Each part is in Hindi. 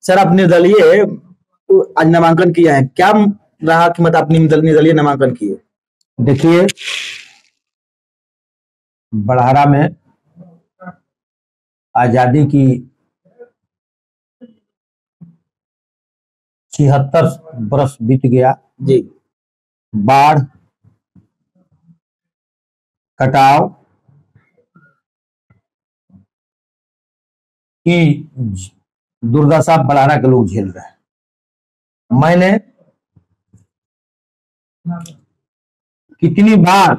सर आप निर्दलीय आज नामांकन किया है, क्या रहा कि मतलब अपनी निर्दलीय नामांकन किए? देखिए, बड़हरा में आजादी की 76 बरस बीत गया जी। बाढ़, कटाव की दुर्दशा बड़हरा के लोग झेल रहे हैं। मैंने कितनी बार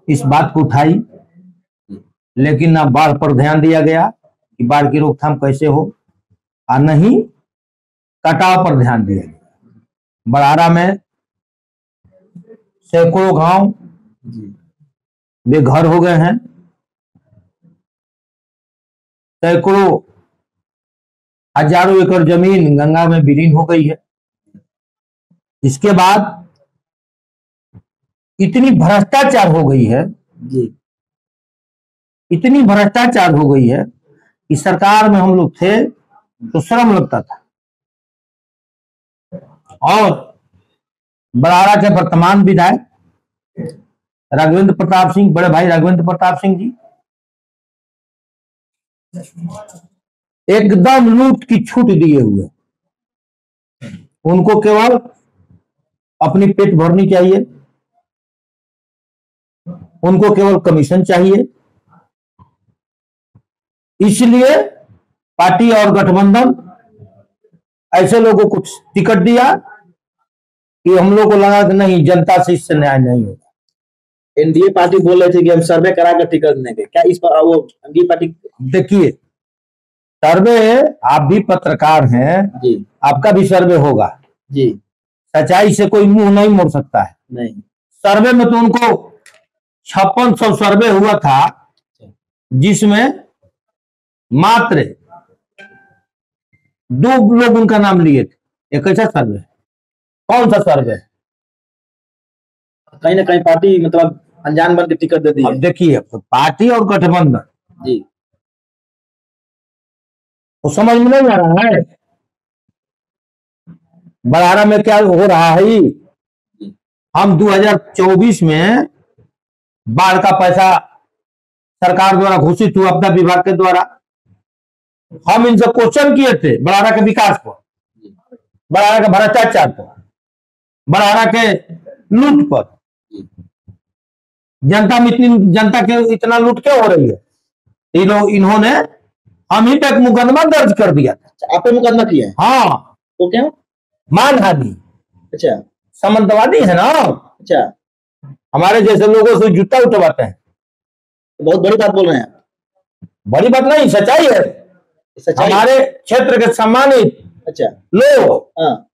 इस बात को उठाई, लेकिन ना बाढ़ पर ध्यान दिया गया कि बाढ़ की रोकथाम कैसे हो, और नहीं कटाव पर ध्यान दिया गया। बड़हरा में सैकड़ों गांव बेघर हो गए हैं, सैकड़ों हजारों एकड़ जमीन गंगा में विलीन हो गई है। इसके बाद इतनी भ्रष्टाचार हो गई है जी, इतनी भ्रष्टाचार हो गई है कि सरकार में हम लोग थे तो शर्म लगता था। और बड़हरा के वर्तमान विधायक राघवेंद्र प्रताप सिंह, बड़े भाई राघवेंद्र प्रताप सिंह जी, एकदम लूट की छूट दिए हुए। उनको केवल अपनी पेट भरनी चाहिए, उनको केवल कमीशन चाहिए। इसलिए पार्टी और गठबंधन ऐसे लोगों को टिकट दिया कि हम लोग को लगा कि नहीं, जनता से इससे न्याय नहीं होगा। एनडीए पार्टी बोल रहे थे कि हम सर्वे कराकर टिकट देंगे, क्या इस पर वो एनडीए पार्टी? देखिए, सर्वे, आप भी पत्रकार हैं जी, आपका भी सर्वे होगा जी। सच्चाई से कोई मुंह नहीं मोड़ सकता है। नहीं, सर्वे में तो उनको 5600 सर्वे हुआ था, जिसमें मात्र 2 लोग उनका नाम लिए थे। एक कैसा सर्वे? कौन सा सर्वे? कहीं ना कहीं पार्टी मतलब अनजान बन के टिकट दे दी है। अब देखिए, पार्टी और गठबंधन जी, तो समझ में नहीं आ रहा है बड़हरा में क्या हो रहा है। हम 2024 में बाढ़ का पैसा सरकार द्वारा घोषित हुआ, आपदा विभाग के द्वारा। हम इनसे क्वेश्चन किए थे बड़हरा के विकास पर, बड़हरा के भ्रष्टाचार पर, बड़हरा के लूट पर। जनता के इतना लूट क्यों हो रही है? इन्होंने हम ही पे मुकदमा दर्ज कर दिया था। आप पे मुकदमा किया है? हाँ। तो क्या? मानहानि। अच्छा, सामंतवादी है ना। अच्छा, हमारे जैसे लोगों से जूता उठवाते हैं। बहुत बड़ी बात बोल रहे हैं। बड़ी बात नहीं, सच्चाई है। सच्चाई? हमारे क्षेत्र के सम्मानित अच्छा लोग हाँ,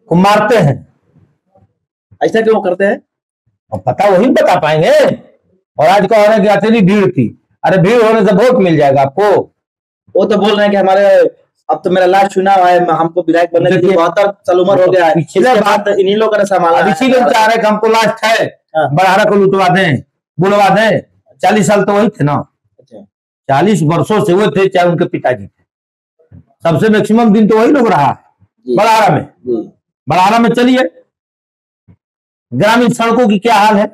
को मारते हैं। ऐसा क्यों करते हैं? और पता वही बता पाएंगे। और आज कह रहे हैं कि अतनी भीड़ थी। अरे भीड़ होने से वोट मिल जाएगा आपको। वो तो बोल रहे हैं कि हमारे अब तो मेरा लास्ट चुनाव है, हमको विधायक बनने के लिए 72 साल उम्र हो गया है। पिछले बात इन्हीं लोगों ने संभाला है। इसी चाह रहे हमको लास्ट है, बड़हरा को लुटवा दें, बुलवा दें। 40 साल तो वही थे ना। 40 वर्षों से वो थे, चाहे उनके पिताजी थे। सबसे मैक्सिमम दिन तो वही लोग रहा है बड़हरा में। बड़हरा में चलिए, ग्रामीण सड़कों की क्या हाल है?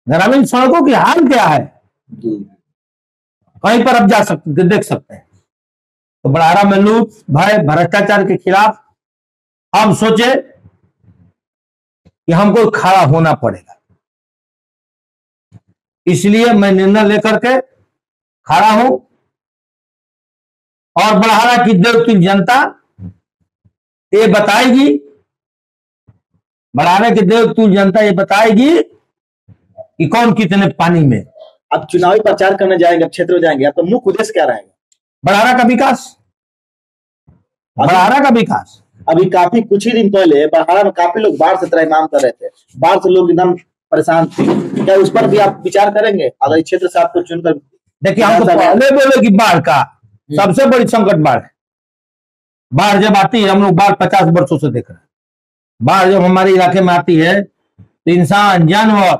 ग्रामीण सड़कों की हाल क्या है? कहीं पर आप जा सकते, देख सकते हैं। तो बड़हरा में लूट, भय, भ्रष्टाचार के खिलाफ हम सोचे कि हमको खड़ा होना पड़ेगा। इसलिए मैं निर्णय लेकर के खड़ा हूं। और बड़हरा की देवतुल्य जनता ये बताएगी, बड़हरा की देवतुल्य जनता ये बताएगी कि कौन कितने पानी में। अब चुनावी प्रचार करने जाएंगे, अब क्षेत्र में जाएंगे, आपका मुख्य उद्देश्य क्या रहेगा? बड़हरा का विकास, बड़हरा का विकास। अभी काफी कुछ ही दिन पहले बड़हरा में काफी लोग बाढ़ से त्रैमाम कर रहे थे, बाढ़ से लोग एकदम परेशान थे। क्या उस पर भी आप विचार करेंगे अगर इस क्षेत्र से आपको चुनकर? देखिए, हम तो पहले बोले कि बाढ़ का सबसे बड़ी संकट बाढ़ है। बाढ़ जब आती है, हम लोग बाढ़ 50 वर्षों से देख रहे हैं। बाढ़ जब हमारे इलाके में आती है तो इंसान, जानवर,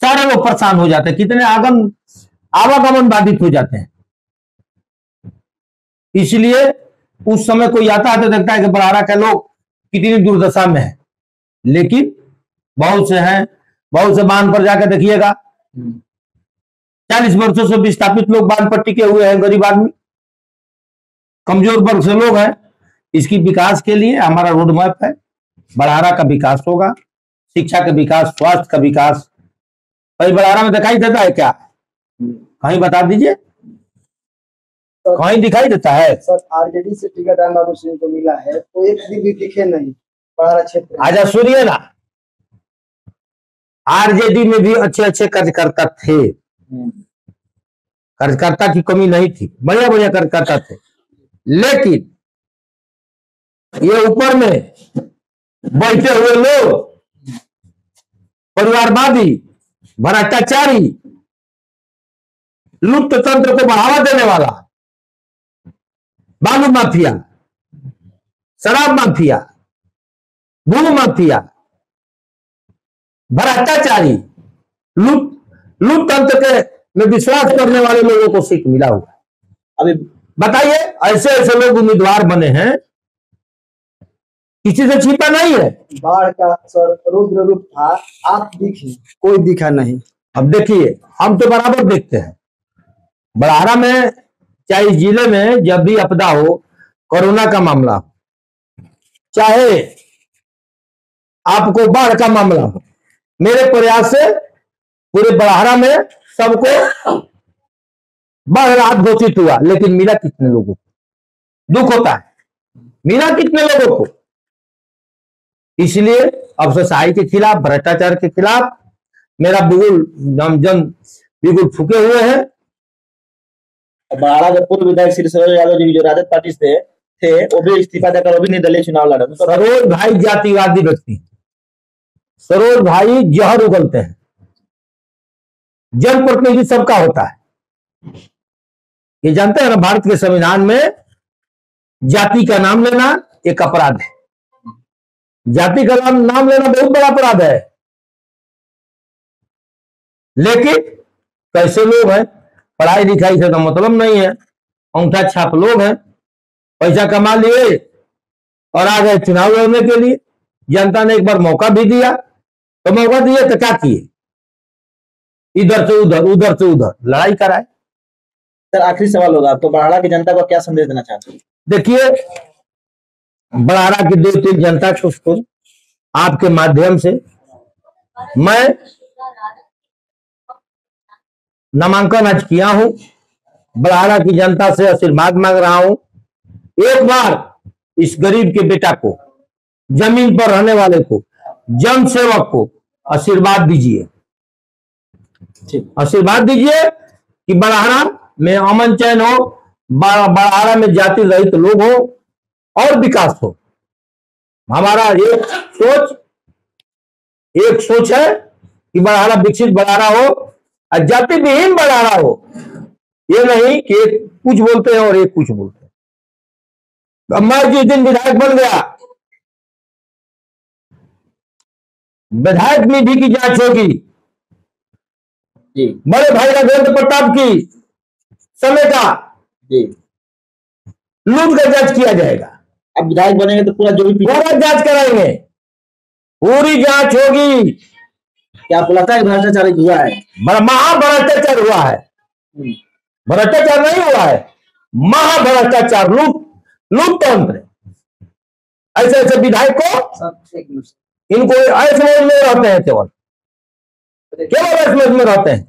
सारे लोग परेशान हो जाते हैं। कितने आगम आवागमन बाधित हो जाते हैं। इसलिए उस समय कोई आता है तो देखता है कि बड़ारा के लोग कितनी दुर्दशा में है, लेकिन बहुत से हैं, बहुत से बांध पर जाकर देखिएगा 40 वर्षों से विस्थापित लोग बांध पर टिके हुए हैं, गरीब आदमी, कमजोर वर्ग से लोग हैं। इसकी विकास के लिए हमारा रोड मैप है, बड़ारा का विकास होगा, शिक्षा का विकास, स्वास्थ्य का विकास। भाई बड़ारा में दिखाई देता है क्या? कहीं बता दीजिए, कहीं दिखाई देता है? सर आरजेडी से टिकट राम बाबू सिंह को मिला है तो एक भी दिखे नहीं बड़ारा क्षेत्र में। आजा सुनिए ना, आरजेडी में भी अच्छे अच्छे कार्यकर्ता थे, कार्यकर्ता की कमी नहीं थी, बढ़िया बढ़िया कार्यकर्ता थे, लेकिन ये ऊपर में बैठे हुए लोग परिवारवादी, भ्रष्टाचारी, लुप्त तंत्र को बढ़ावा देने वाला, बालू माफिया, शराब माफिया, भू माफिया, भ्रष्टाचारी, लुप्त तंत्र के में विश्वास करने वाले लोगों को सीट मिला हुआ। अभी बताइए, ऐसे ऐसे लोग उम्मीदवार बने हैं, किसी से छिपा नहीं है। बाढ़ का सर रुद्र रूप था, आप दिखे कोई दिखा नहीं। अब देखिए, हम तो बराबर देखते हैं बड़ारा में, चाहे इस जिले में जब भी आपदा हो, कोरोना का मामला हो, चाहे आपको बाढ़ का मामला हो, मेरे प्रयास से पूरे बड़ारा में सबको बाढ़ राहत घोषित हुआ, लेकिन मिला कितने लोगों को? दुख होता है, मिला कितने लोगों को? इसलिए अफसरशाही के खिलाफ, भ्रष्टाचार के खिलाफ मेरा बिगुल, जन बिगुल फूके हुए हैं। बड़ारा के पूर्व विधायक श्री सरोज यादव जी जो राजद पार्टी से थे, वो भी इस्तीफा देकर वो भी निर्दलीय चुनाव लड़े। तो सरोज भाई जातिवादी व्यक्ति, सरोज भाई जहर उगलते हैं। जनप्रतिनिधि सबका होता है, ये जानते हैं ना, भारत के संविधान में जाति का नाम लेना एक अपराध है। जाति का नाम लेना बहुत बड़ा अपराध है, लेकिन कैसे लोग हैं, पढ़ाई लिखाई से तो मतलब नहीं है, अंगूठा छाप लोग हैं, पैसा कमा लिए और आ गए चुनाव लड़ने के लिए। जनता ने एक बार मौका भी दिया, तो मौका दिए तो क्या किए? इधर से उधर, उधर से उधर लड़ाई कराए। सर आखिरी सवाल होगा, तो बड़ारा की जनता को क्या संदेश देना चाहते हैं? देखिए, बड़ारा की 2-3 जनता को आपके माध्यम से मैं नामांकन आज किया हूं, बड़ारा की जनता से आशीर्वाद मांग रहा हूं। एक बार इस गरीब के बेटा को, जमीन पर रहने वाले को, जन सेवक को आशीर्वाद दीजिए, आशीर्वाद दीजिए कि बड़ारा में अमन चैन हो, बड़ारा में जाति रहित लोग हो और विकास हो। हमारा एक सोच है कि बड़ारा विकसित बड़ारा हो और जाति विहीन बड़ारा हो। ये नहीं कि एक कुछ बोलते हैं और एक कुछ बोलते हैं। तो मैं जिस दिन विधायक बन गया, विधायक निधि की जांच होगी, बड़े भाई राजेंद्र प्रताप की समय का लूट का जांच किया जाएगा। अब विधायक बनेंगे तो पूरा जो भी पूरा जांच कराएंगे, पूरी जांच होगी। क्या आपको लगता है भ्रष्टाचार हुआ है? महाभ्रष्टाचार हुआ है, भ्रष्टाचार नहीं हुआ है, महाभ्रष्टाचार, लूट तंत्र। ऐसे ऐसे विधायक को इनको ऐसे में रहते हैं, केवल ऐसे में रहते हैं।